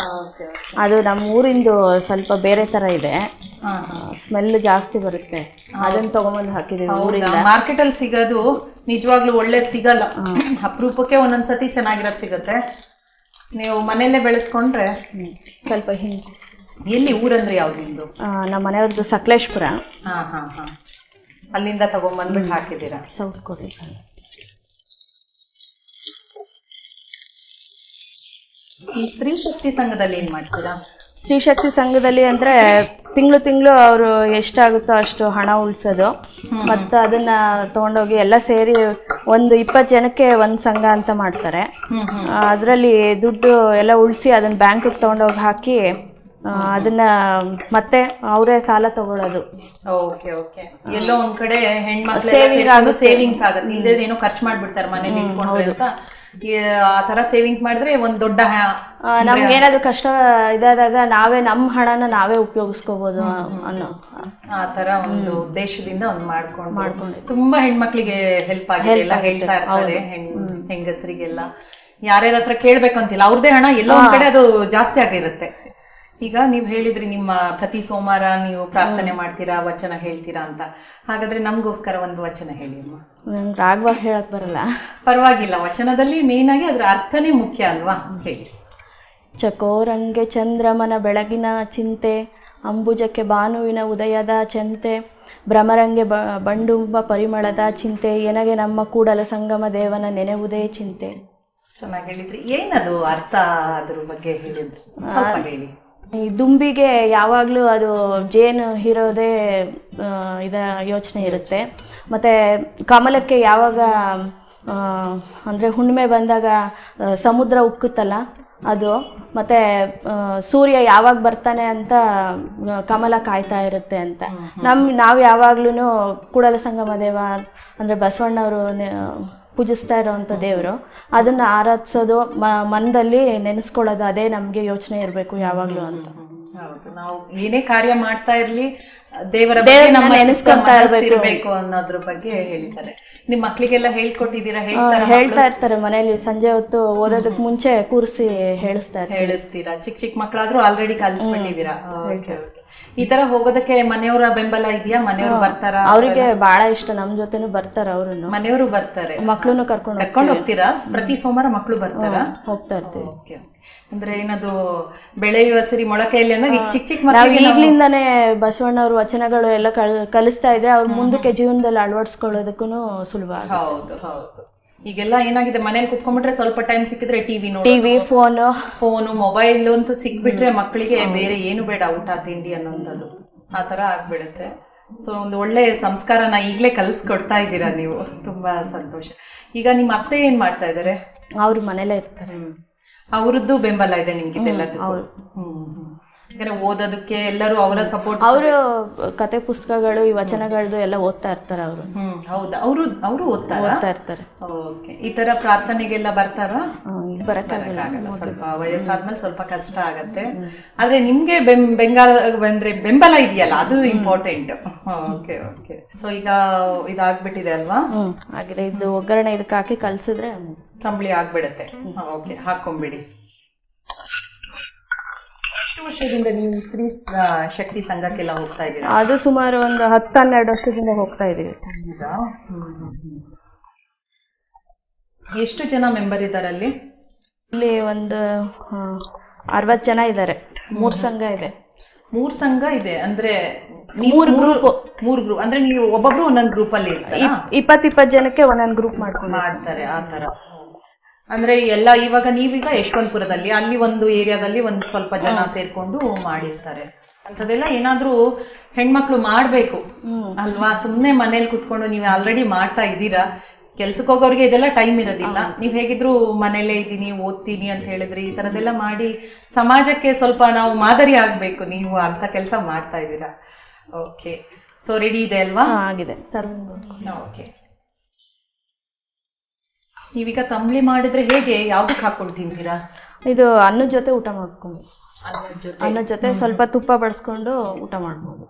ಅದು ನಮ್ಮ ಊರಿಂದು ಸ್ವಲ್ಪ ಬೇರೆ ತರ ಇದೆ, ಸ್ಮೆಲ್ ಜಾಸ್ತಿ ಬರುತ್ತೆ. ಅದನ್ನ ತಗೊಂಬಂದು ಹಾಕಿದೀವಿ ಊರಿಂದ. ಮಾರ್ಕೆಟ್ ಅಲ್ಲಿ ಸಿಗೋದು ನಿಜವಾಗ್ಲೂ ಒಳ್ಳೇದ್ ಸಿಗಲ್ಲ. ಅಪರೂಪಕ್ಕೆ ಒಂದೊಂದ್ಸತಿ ಚೆನ್ನಾಗಿರೋದು ಸಿಗುತ್ತೆ. ನೀವು ಮನೆಯಲ್ಲೇ ಬೆಳೆಸ್ಕೊಂಡ್ರೆ ಸ್ವಲ್ಪ ಹಿಂಗೆ. ಎಲ್ಲಿ ಊರಂದ್ರೆ ಯಾವ್ದು ನಿಮ್ದು? ನಮ್ಮ ಮನೆಯವ್ರದ್ದು ಸಕಲೇಶ್ಪುರ. ಅಲ್ಲಿಂದ ತಗೊಂಡ್ಬಂದ್ಬಿಟ್ಟು ಹಾಕಿದ್ದೀರಾ? ಸೌತ್ ಕೋಟೆ. ಈ ಸ್ತ್ರೀ ಶಕ್ತಿ ಸಂಘದಲ್ಲಿ ಏನ್ ಮಾಡ್ತೀರಾ? ಸ್ತ್ರೀ ಶಕ್ತಿ ಸಂಘದಲ್ಲಿ ಅಂದ್ರೆ ತಿಂಗಳು ಅವರು ಎಷ್ಟಾಗುತ್ತೋ ಅಷ್ಟು ಹಣ ಉಳಿಸೋದು, ಮತ್ತು ಅದನ್ನ ತಗೊಂಡೋಗಿ ಎಲ್ಲ ಸೇರಿ ಒಂದು 20 ಜನಕ್ಕೆ ಒಂದು ಸಂಘ ಅಂತ ಮಾಡ್ತಾರೆ. ಅದರಲ್ಲಿ ದುಡ್ಡು ಎಲ್ಲ ಉಳಿಸಿ ಅದನ್ನ ಬ್ಯಾಂಕಿಗೆ ತಗೊಂಡೋಗಿ ಹಾಕಿ ಅದನ್ನ ಮತ್ತೆ ಅವರೇ ಸಾಲ ತಗೊಳ್ಳೋದು. Okay okay. ಎಲ್ಲೋ ಒಂದ್ ಕಡೆ ಹೆಣ್ಮಕ್ಳು ಸೇವಿಂಗ್ಸ್ ಆಗುತ್ತೆ. ಇಲ್ಲದೆ ಏನೋ ಖರ್ಚು ಮಾಡ್ಬಿಡ್ತಾರೆ ಮನೇಲಿ ಇಟ್ಕೊಂಡ್ರೆ ಅಂತ. ಆ ತರ ಸೇವಿಂಗ್ಸ್ ಮಾಡಿದ್ರೆ ಒಂದ್ ದೊಡ್ಡ ನಮ್ಗೆ ಏನಾದ್ರು ಕಷ್ಟ ಇದಾದಾಗ ನಾವೇ ನಮ್ಮ ಹಣನ ನಾವೇ ಉಪಯೋಗಿಸ್ಕೋಬಹುದು ಅನ್ನೋ ಆ ತರ ಒಂದು ಉದ್ದೇಶದಿಂದ ಒಂದು ಮಾಡ್ಕೊಂಡು ತುಂಬಾ ಹೆಣ್ಮಕ್ಳಿಗೆ ಹೆಲ್ಪ್ ಆಗಿದೆ ಎಲ್ಲ ಹೇಳ್ತಾ ಇರ್ತಾರೆ. ಹೆಂಗಸರಿಗೆಲ್ಲ ಯಾರ್ಯಾರ ಹತ್ರ ಕೇಳ್ಬೇಕಂತಿಲ್ಲ, ಅವ್ರದೇ ಹಣ ಎಲ್ಲೋ ಒಂದ್ ಕಡೆ ಅದು ಜಾಸ್ತಿ ಆಗಿರುತ್ತೆ. ಈಗ ನೀವು ಹೇಳಿದ್ರಿ ನಿಮ್ಮ ಪ್ರತಿ ಸೋಮವಾರ ನೀವು ಪ್ರಾರ್ಥನೆ ಮಾಡ್ತೀರಾ, ವಚನ ಹೇಳ್ತೀರಾ ಅಂತ. ಹಾಗಾದ್ರೆ ನಮ್ಗೋಸ್ಕರ ಒಂದು ವಚನ ಹೇಳಿ ಅಮ್ಮ. ನಂಗೆ ರಾಗವಾಗಿ ಹೇಳಕ್ ಬರಲ್ಲ. ಪರವಾಗಿಲ್ಲ, ವಚನದಲ್ಲಿ ಮೇನ್ ಆಗಿ ಅದ್ರ ಅರ್ಥನೇ ಮುಖ್ಯ ಅಲ್ವಾ? ಹೇಳಿ. ಚಕೋರಂಗೆ ಚಂದ್ರಮನ ಬೆಳಗಿನ ಚಿಂತೆ, ಅಂಬುಜಕ್ಕೆ ಭಾನುವಿನ ಉದಯದ ಚಿಂತೆ, ಭ್ರಮರಂಗೆ ಬಂಡುಂಬ ಪರಿಮಳದ ಚಿಂತೆ, ಎನಗೆ ನಮ್ಮ ಕೂಡಲ ಸಂಗಮ ದೇವನ ನೆನೆವುದೇ ಚಿಂತೆ. ಚೆನ್ನಾಗಿ ಹೇಳಿದ್ರಿ. ಏನದು ಅರ್ಥ, ಅದ್ರ ಬಗ್ಗೆ ಹೇಳಿದ್ರಿ, ಸ್ವಲ್ಪ ಹೇಳಿ. ಈ ದುಂಬಿಗೆ ಯಾವಾಗಲೂ ಅದು ಜೇನು ಹೀರೋದೇ ಯೋಚನೆ ಇರುತ್ತೆ. ಮತ್ತು ಕಮಲಕ್ಕೆ ಯಾವಾಗ ಅಂದರೆ ಹುಣ್ಣಿಮೆ ಬಂದಾಗ ಸಮುದ್ರ ಉಕ್ಕುತ್ತಲ್ಲ ಅದು, ಮತ್ತು ಸೂರ್ಯ ಯಾವಾಗ ಬರ್ತಾನೆ ಅಂತ ಕಮಲ ಕಾಯ್ತಾ ಇರುತ್ತೆ ಅಂತ. ನಾವು ಯಾವಾಗ್ಲೂ ಕೂಡಲ ಸಂಗಮ ದೇವ ಅಂದರೆ ಬಸವಣ್ಣವರು ಪೂಜಿಸ್ತಾ ಇರೋವಂಥ ದೇವರು, ಅದನ್ನು ಆರಾಧಿಸೋದು, ಮನದಲ್ಲಿ ನೆನೆಸ್ಕೊಳ್ಳೋದು, ಅದೇ ನಮಗೆ ಯೋಚನೆ ಇರಬೇಕು ಯಾವಾಗಲೂ ಅಂತ. ಹೌದು, ನಾವು ಏನೇ ಕಾರ್ಯ ಮಾಡ್ತಾ ಇರ್ಲಿ ದೇವರ ಬಗ್ಗೆ ನಮ್ಮ ನೆನೆಸ್ಕೊಂತಾ ಇರಬೇಕು ಅನ್ನೋದ್ರ ಬಗ್ಗೆ ಹೇಳಿದ್ದಾರೆ. ನಿಮ್ ಮಕ್ಳಿಗೆಲ್ಲ ಹೇಳ್ಕೊಟ್ಟಿದ್ದೀರಾ? ಹೇಳ್ತಾ ಇರ್ತಾರೆ ಮನೇಲಿ. ಸಂಜೆ ಹೊತ್ತು ಓದೋದಕ್ಕೆ ಮುಂಚೆ ಕೂರಿಸಿ ಹೇಳಿಸ್ತೀರಾ? ಚಿಕ್ಕ ಚಿಕ್ಕ ಮಕ್ಕಳಾದ್ರೂ ಆಲ್ರೆಡಿ ಕಲಿಸ್ಬಿಟ್ಟಿದ್ದೀರಾ? ಈ ತರ ಹೋಗೋದಕ್ಕೆ ಮನೆಯವರ ಬೆಂಬಲ ಇದೆಯಾ? ಮನೆಯವರು ಬರ್ತಾರ? ಅವ್ರಿಗೆ ಬಹಳ ಇಷ್ಟ, ನಮ್ ಜೊತೆನೂ ಬರ್ತಾರ ಅವ್ರನ್ನು. ಮನೆಯವರು ಬರ್ತಾರೆ, ಮಕ್ಳನ್ನು ಕರ್ಕೊಂಡು ಹೋಗ್ತೀರಾ? ಪ್ರತಿ ಸೋಮವಾರ ಮಕ್ಳು ಬರ್ತಾರ? ಹೋಗ್ತಾ ಇರ್ತೀವಿ. ಓಕೆ. ಅಂದ್ರೆ ಏನದು ಬೆಳೆಯುವ ಸರಿ ಮೊಳಕೆಯಲ್ಲಿ ಅಂದ್ರೆ ಚಿಕ್ಕ ನಾವು ಈಗ್ಲಿಂದಾನೇ ಬಸವಣ್ಣವ್ರ ವಚನಗಳು ಎಲ್ಲ ಕಲಿಸ್ತಾ ಇದ್ರೆ ಅವ್ರ ಮುಂದಕ್ಕೆ ಜೀವನದಲ್ಲಿ ಅಳವಡಿಸ್ಕೊಳ್ಳೋದಕ್ಕೂ ಸುಲಭ. ಹೌದು ಹೌದು. ಈಗೆಲ್ಲ ಏನಾಗಿದೆ, ಮನೇಲಿ ಕುತ್ಕೊಂಡ್ಬಿಟ್ರೆ ಸ್ವಲ್ಪ ಟೈಮ್ ಸಿಕ್ಕಿದ್ರೆ ಟಿವಿ, ಫೋನು, ಮೊಬೈಲ್ ಅಂತೂ ಸಿಕ್ಬಿಟ್ರೆ ಮಕ್ಕಳಿಗೆ ಬೇರೆ ಏನು ಬೇಡ, ಊಟ ತಿಂಡಿ ಅನ್ನೋಂಥದ್ದು ಆ ತರ ಆಗ್ಬಿಡುತ್ತೆ. ಸೊ ಒಂದು ಒಳ್ಳೆ ಸಂಸ್ಕಾರನ ಈಗಲೇ ಕಲಿಸ್ಕೊಡ್ತಾ ಇದ್ದೀರಾ ನೀವು, ತುಂಬಾ ಸಂತೋಷ. ಈಗ ನಿಮ್ಮ ಅತ್ತೆ ಏನ್ ಮಾಡ್ತಾ ಇದಾರೆ? ಅವ್ರು ಮನೇಲೇ ಇರ್ತಾರೆ. ಅವ್ರದ್ದು ಬೆಂಬಲ ಇದೆ ನಿಮ್ಗೆ ಇದೆಲ್ಲದಕ್ಕೂ? ಯಾಕಂದ್ರೆ ಓದೋದಕ್ಕೆ ಎಲ್ಲರೂ ಅವರ ಸಪೋರ್ಟ್. ಅವರು ಕತೆ ಪುಸ್ತಕಗಳು, ಈ ವಚನಗಳದ್ದು ಎಲ್ಲ ಓದ್ತಾ ಇರ್ತಾರೆ ಅವರು. ಹೌದಾ? ಅವರು ಓದ್ತಾ ಇರ್ತಾರೆ. ಓಕೆ. ಈ ತರ ಪ್ರಾರ್ಥನೆಗೆಲ್ಲ ಬರ್ತಾರ? ಬರಕ್ಕಾಗಲ್ಲ, ಸ್ವಲ್ಪ ವಯಸ್ಸಾದ್ಮೇಲೆ ಸ್ವಲ್ಪ ಕಷ್ಟ ಆಗತ್ತೆ. ಆದ್ರೆ ನಿಮ್ಗೆ ಬೆಂಬಲ ಇದೆಯಲ್ಲ, ಅದು ಇಂಪಾರ್ಟೆಂಟ್. Okay okay. ಸೊ ಈಗ ಇದಾಗ್ಬಿಟ್ಟಿದೆ ಅಲ್ವಾ? ಆಗಿದೆ. ಇದು ಒಗ್ಗರಣೆ ಇದಕ್ಕೆ ಹಾಕಿ ಕಲ್ಸಿದ್ರೆ ತಂಬಳಿ ಆಗ್ಬಿಡತ್ತೆ. ಓಕೆ, ಹಾಕೊಂಬಿಡಿ. ಎಷ್ಟು ವರ್ಷದಿಂದ ನೀವು ಸ್ತ್ರೀ ಶಕ್ತಿ ಸಂಘಕ್ಕೆಲ್ಲ ಹೋಗ್ತಾ ಇದ್ದೀರಾ? ಅದು ಸುಮಾರು ಒಂದು 10-12 ವರ್ಷದಿಂದ ಹೋಗ್ತಾ ಇದೀವಿ. ಎಷ್ಟು ಜನ ಮೆಂಬರ್ ಇದ್ದಾರೆ ಅಲ್ಲಿ? ಇಲ್ಲಿ ಒಂದು 60 ಜನ ಇದ್ದಾರೆ. 3 ಸಂಘ ಇದೆ. 3 ಸಂಘ ಇದೆ ಅಂದ್ರೆ 3 ಗ್ರೂಪ್ ಅಂದ್ರೆ ನೀವು ಒಬ್ಬೊಬ್ರು ಒಂದೊಂದು ಗ್ರೂಪ್ ಅಲ್ಲಿ 20 ಜನಕ್ಕೆ ಒಂದೊಂದು ಗ್ರೂಪ್ ಮಾಡ್ತಾರೆ ಆ ತರ. ಅಂದ್ರೆ ಎಲ್ಲ ಇವಾಗ ನೀವೀಗ ಯಶವಂತಪುರದಲ್ಲಿ, ಅಲ್ಲಿ ಒಂದು ಏರಿಯಾದಲ್ಲಿ ಒಂದು ಸ್ವಲ್ಪ ಜನ ಸೇರ್ಕೊಂಡು ಮಾಡಿರ್ತಾರೆ. ಅಂತದೆಲ್ಲ ಏನಾದ್ರೂ ಹೆಣ್ಮಕ್ಳು ಮಾಡ್ಬೇಕು ಅಲ್ವಾ? ಸುಮ್ನೆ ಮನೇಲಿ ಕುತ್ಕೊಂಡು ನೀವು ಆಲ್ರೆಡಿ ಮಾಡ್ತಾ ಇದ್ದೀರಾ. ಕೆಲ್ಸಕ್ಕೆ ಹೋಗೋರಿಗೆ ಇದೆಲ್ಲ ಟೈಮ್ ಇರೋದಿಲ್ಲ. ನೀವ್ ಹೇಗಿದ್ರು ಮನೇಲೇ ಇದ್ದೀನಿ, ಓದ್ತೀನಿ ಅಂತ ಹೇಳಿದ್ರಿ. ಈ ತರದೆಲ್ಲ ಮಾಡಿ ಸಮಾಜಕ್ಕೆ ಸ್ವಲ್ಪ ನಾವು ಮಾದರಿ ಆಗ್ಬೇಕು. ನೀವು ಅಂತ ಕೆಲಸ ಮಾಡ್ತಾ ಇದ್ದೀರಾ. ಓಕೆ. ಸೊ ರೆಡಿ ಇದೆ ಅಲ್ವಾ? ಆಗಿದೆ ಸರ್. ಓಕೆ. ನೀವೀಗ ತಂಬಳಿ ಮಾಡಿದ್ರೆ ಹೇಗೆ, ಯಾವ್ದಕ್ಕೆ ಹಾಕೊಂಡು ತಿಂತೀರಾ? ಇದು ಅನ್ನದ ಜೊತೆ ಊಟ ಮಾಡ್ಕೊಂಡು, ಅನ್ನದ ಜೊತೆ ಸ್ವಲ್ಪ ತುಪ್ಪ ಬಡಿಸ್ಕೊಂಡು ಊಟ ಮಾಡ್ಬೋದು.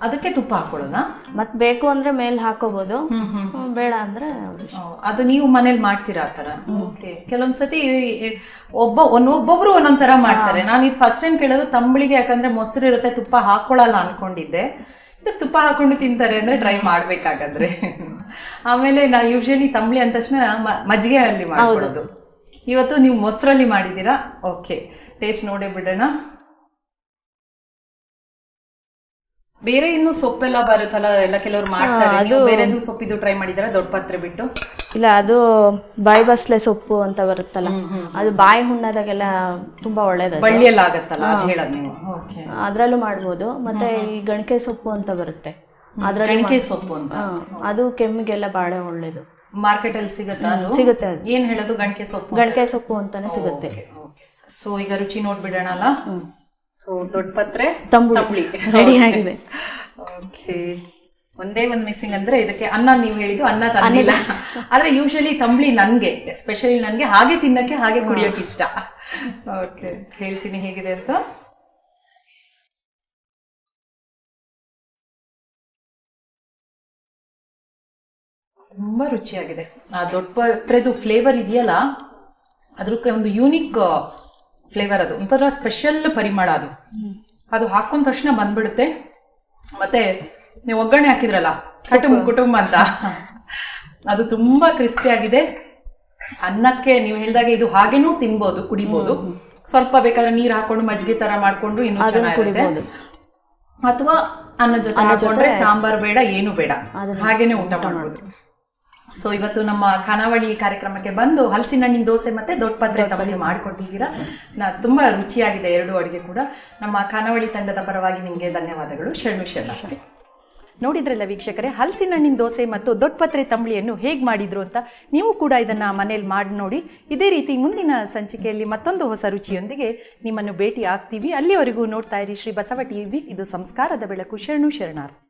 ಅದಕ್ಕೆ ತುಪ್ಪ ಹಾಕೊಳ್ಳೋದಾ? ಮತ್ ಬೇಕು ಅಂದ್ರೆ ಮೇಲ್ ಹಾಕೋಬಹುದು, ಬೇಡ ಅಂದ್ರೆ ಅದು ನೀವು ಮನೇಲಿ ಮಾಡ್ತೀರಾ ಆತರ? ಕೆಲವೊಂದ್ಸತಿ ಒಬ್ಬೊಬ್ರು ಒಂದೊಂದ್ ತರ ಮಾಡ್ತಾರೆ. ನಾನು ಇದು ಫಸ್ಟ್ ಟೈಮ್ ಕೇಳೋದು ತಂಬಳಿಗೆ. ಯಾಕಂದ್ರೆ ಮೊಸರು ಇರುತ್ತೆ, ತುಪ್ಪ ಹಾಕೊಳ್ಳಲ್ಲ ಅನ್ಕೊಂಡಿದ್ದೆ. ಇದಕ್ಕೆ ತುಪ್ಪ ಹಾಕೊಂಡು ತಿಂತಾರೆ ಅಂದ್ರೆ ಟ್ರೈ ಮಾಡ್ಬೇಕಾಗಾದ್ರೆ. ಆಮೇಲೆ ನಾವು ಯೂಶಲಿ ತಂಬಳಿ ಅಂದ ತಕ್ಷಣ ಮಜ್ಜಿಗೆ ಅಲ್ಲಿ ಮಾಡ್ಕೊಳ್ಳೋದು. ಇವತ್ತು ನೀವು ಮೊಸರಲ್ಲಿ ಮಾಡಿದ್ದೀರಾ. ಓಕೆ, ಟೇಸ್ಟ್ ನೋಡೇ ಬಿಡೋಣ. ಬೇರೆ ಇನ್ನು ಸೊಪ್ಪೆಲ್ಲ ಬರುತ್ತಲ್ಲ, ಎಲ್ಲ ಕೆಲವ್ರು ಮಾಡ್ತಾರೆ. ಬೇರೆದು ಸೊಪ್ಪಿದು ಟ್ರೈ ಮಾಡಿದಾರ? ದೊಡ್ಡ ಪಾತ್ರೆ ಬಿಟ್ಟು? ಇಲ್ಲ, ಅದು ಬಾಯಿ ಬಸ್ಲೆ ಸೊಪ್ಪು ಅಂತ ಬರುತ್ತಲ್ಲ, ಅದು ಬಾಯಿ ಹುಣ್ಣದಾಗೆಲ್ಲ ತುಂಬಾ ಒಳ್ಳೇದು. ಬಳ್ಳಿಯೆಲ್ಲ ಆಗತ್ತಲ್ಲ, ಅದು ಹೇಳೋದು ನೀವು? ಅದ್ರಲ್ಲೂ ಮಾಡ್ಬೋದು. ಮತ್ತೆ ಈ ಗಣಕೆ ಸೊಪ್ಪು ಅಂತ ಬರುತ್ತೆ, ಅದ್ರಲ್ಲಿ ಗಣಕೆ ಸೊಪ್ಪು ಅಂತ, ಅದು ಕೆಮ್ಮಿಗೆಲ್ಲ ಬಾಳ ಒಳ್ಳೇದು. ಮಾರ್ಕೆಟ್ ಅಲ್ಲಿ ಸಿಗುತ್ತಾ? ಸಿಗುತ್ತೆ. ಏನ್ ಹೇಳೋದು? ಗಣಕೆ ಸೊಪ್ಪು? ಗಣಕೆ ಸೊಪ್ಪು ಅಂತಾನೆ ಸಿಗುತ್ತೆ. ಸೊ ಈಗ ರುಚಿ ನೋಡ್ಬಿಡೋಣ ಅಲ್ಲ? ಸೊ ದೊಡ್ಡ ಪಾತ್ರೆ ತಂಬಳಿ ರೆಡಿ ಆಗಿದೆ. ಓಕೆ. ಒಂದೇ ಒಂದು ಮಿಸ್ಸಿಂಗ್ ಅಂದ್ರೆ ಇದಕ್ಕೆ ಅನ್ನ. ನೀವು ಹೇಳಿದ್ದು ಅನ್ನ ತಂದಿಲ್ಲ. ಆದ್ರೆ ಯೂಶಲಿ ತಂಬಳಿ ನನ್ಗೆ, ಎಸ್ಪೆಷಲಿ ನನ್ಗೆ ಹಾಗೆ ತಿನ್ನಕ್ಕೆ, ಹಾಗೆ ಕುಡಿಯೋಕೆ ಇಷ್ಟ. ಓಕೆ, ಹೇಳ್ತೀನಿ ಹೇಗಿದೆ ಅಂತ. ತುಂಬಾ ರುಚಿಯಾಗಿದೆ. ಆ ದೊಡ್ಡ ಪಾತ್ರೆದು ಫ್ಲೇವರ್ ಇದೆಯಲ್ಲ, ಅದಕ್ಕೆ ಒಂದು ಯೂನಿಕ್ ಫ್ಲೇವರ್. ಅದು ಒಂಥರ ಸ್ಪೆಷಲ್ ಪರಿಮಳ. ಅದು ಹಾಕೊಂಡ ತಕ್ಷಣ ಬಂದ್ಬಿಡುತ್ತೆ. ಮತ್ತೆ ನೀವು ಒಗ್ಗರಣೆ ಹಾಕಿದ್ರಲ್ಲ, ಕುಟುಂಬ ಅಂತ, ಅದು ತುಂಬಾ ಕ್ರಿಸ್ಪಿ ಆಗಿದೆ. ಅನ್ನಕ್ಕೆ ನೀವು ಹೇಳಿದಾಗ ಇದು ಹಾಗೇನೂ ತಿನ್ಬೋದು, ಕುಡಿಬಹುದು. ಸ್ವಲ್ಪ ಬೇಕಾದ್ರೆ ನೀರು ಹಾಕೊಂಡು ಮಜ್ಜಿಗೆ ತರ ಮಾಡ್ಕೊಂಡು ಇನ್ನೂ ಚೆನ್ನಾಗಿರುತ್ತೆ. ಅಥವಾ ಅನ್ನ ಜೊತೆ ಹಾಕೊಂಡ್ರೆ ಸಾಂಬಾರ್ ಬೇಡ, ಏನು ಬೇಡ, ಹಾಗೇನೆ ಊಟ ಮಾಡ್ಬೋದು. ಸೊ ಇವತ್ತು ನಮ್ಮ ಖಾನಾವಳಿ ಕಾರ್ಯಕ್ರಮಕ್ಕೆ ಬಂದು ಹಲಸಿನ ಹಣ್ಣಿನ ದೋಸೆ ಮತ್ತೆ ದೊಡ್ಡ ಪಾತ್ರೆ ತಂಬಳಿ ಮಾಡಿಕೊಟ್ಟಿದ್ದೀರಾ. ತುಂಬಾ ರುಚಿಯಾಗಿದೆ ಎರಡು ಅಡುಗೆ ಕೂಡ. ನಮ್ಮ ಖಾನಾವಳಿ ತಂಡದ ಪರವಾಗಿ ನಿಮಗೆ ಧನ್ಯವಾದಗಳು. ಶರಣು. ನೋಡಿದ್ರಲ್ಲ ವೀಕ್ಷಕರೇ, ಹಲಸಿನ ಹಣ್ಣಿನ ದೋಸೆ ಮತ್ತು ದೊಡ್ಡ ಪಾತ್ರೆ ತಂಬಳಿಯನ್ನು ಹೇಗೆ ಮಾಡಿದ್ರು ಅಂತ. ನೀವು ಕೂಡ ಇದನ್ನ ಮನೇಲಿ ಮಾಡಿ ನೋಡಿ. ಇದೇ ರೀತಿ ಮುಂದಿನ ಸಂಚಿಕೆಯಲ್ಲಿ ಮತ್ತೊಂದು ಹೊಸ ರುಚಿಯೊಂದಿಗೆ ನಿಮ್ಮನ್ನು ಭೇಟಿ ಆಗ್ತೀವಿ. ಅಲ್ಲಿವರೆಗೂ ನೋಡ್ತಾ ಇರಿ ಶ್ರೀ ಬಸವ ಟಿವಿ. ಇದು ಸಂಸ್ಕಾರದ ಬೆಳಕು. ಶರಣು ಶರಣಾರ್ಥಿ.